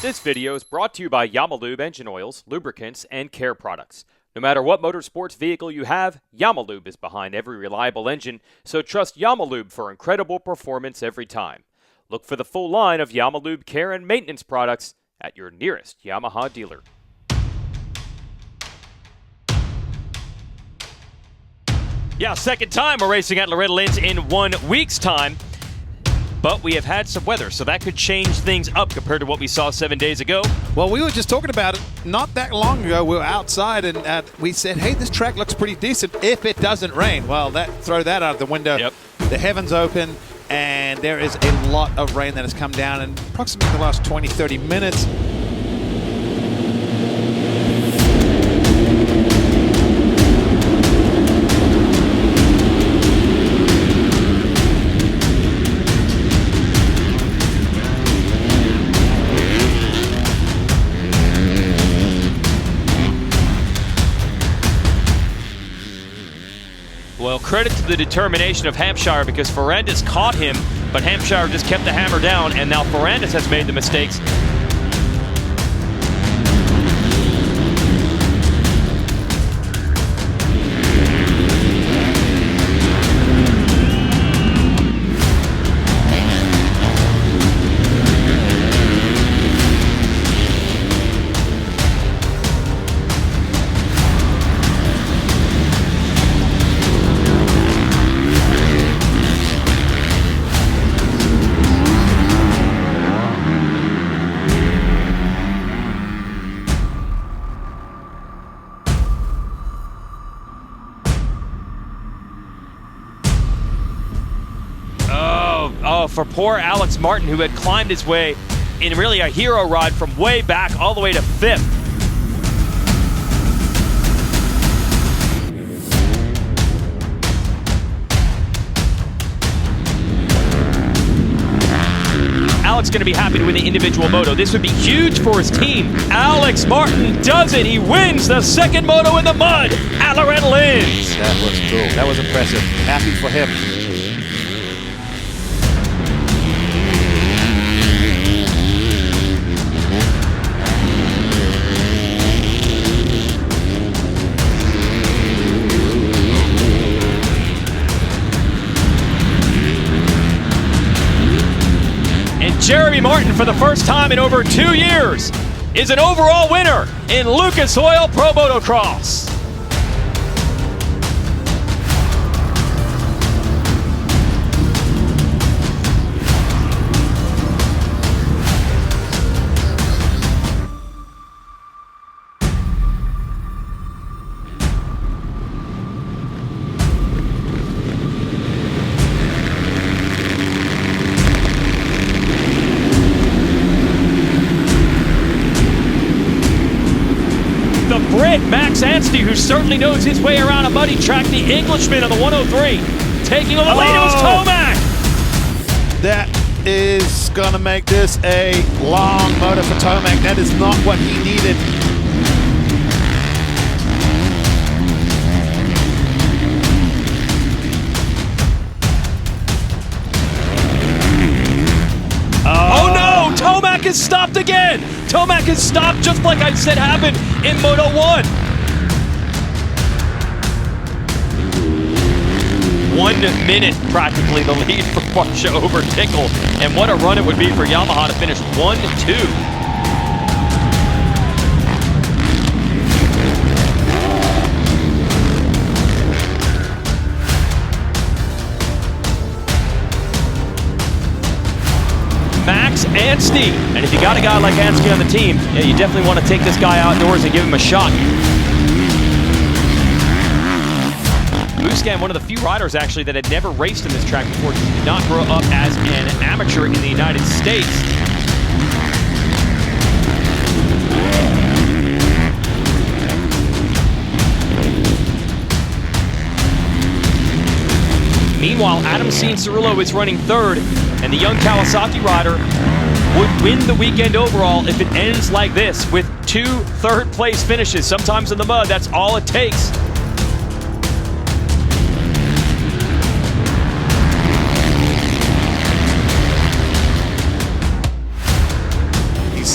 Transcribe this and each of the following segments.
This video is brought to you by Yamalube engine oils, lubricants, and care products. No matter what motorsports vehicle you have, Yamalube is behind every reliable engine, so trust Yamalube for incredible performance every time. Look for the full line of Yamalube Care and Maintenance products at your nearest Yamaha dealer. Yeah, second time we're racing at Loretta Lynn's in 1 week's time. But we have had some weather, so that could change things up compared to what we saw 7 days ago. Well, we were just talking about it not that long ago. We were outside, and we said, hey, this track looks pretty decent if it doesn't rain. Well, throw that out of the window. Yep. The heavens open, and there is a lot of rain that has come down in approximately the last 20, 30 minutes. Well, credit to the determination of Hampshire because Ferrandis caught him, but Hampshire just kept the hammer down, and now Ferrandis has made the mistakes. For poor Alex Martin, who had climbed his way in really a hero ride from way back all the way to 5th. Alex going to be happy to win the individual moto. This would be huge for his team. Alex Martin does it. He wins the second moto in the mud at Loretta Lynn's. That was cool. That was impressive. Happy for him. Jeremy Martin, for the first time in over 2 years, is an overall winner in Lucas Oil Pro Motocross. Max Anstie, who certainly knows his way around a muddy track, the Englishman on the 103, taking on the lead. It was TOMAC. That is going to make this a long motor for TOMAC. That is not what he needed. Oh no! TOMAC is stopped again! TOMAC is stopped just like I said happened in Moto 1. 1 minute practically the lead for BARCIA over Tickle. And what a run it would be for Yamaha to finish 1-2. Max Anstie. And if you got a guy like Anstie on the team, yeah, you definitely want to take this guy outdoors and give him a shot. Musquin, one of the few riders actually that had never raced in this track before. He did not grow up as an amateur in the United States. Meanwhile, CIANCIARULO is running 3rd, and the young Kawasaki rider would win the weekend overall if it ends like this, with 2 third-place finishes. Sometimes in the mud, that's all it takes.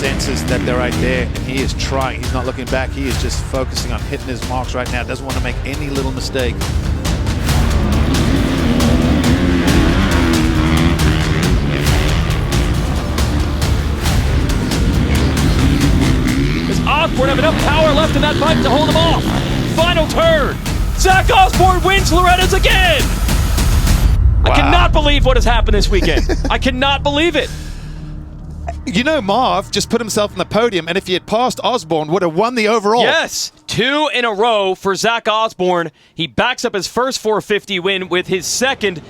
senses that they're right there, and he is trying. He's not looking back. He is just focusing on hitting his marks right now. Doesn't want to make any little mistake. Does Osborne have enough power left in that bike to hold him off? Final turn. Zach Osborne wins Loretta's again. Wow. I cannot believe what has happened this weekend. I cannot believe it. You know, Marv just put himself on the podium, and if he had passed Osborne, would have won the overall. Yes, 2 in a row for Zach Osborne. He backs up his first 450 win with his second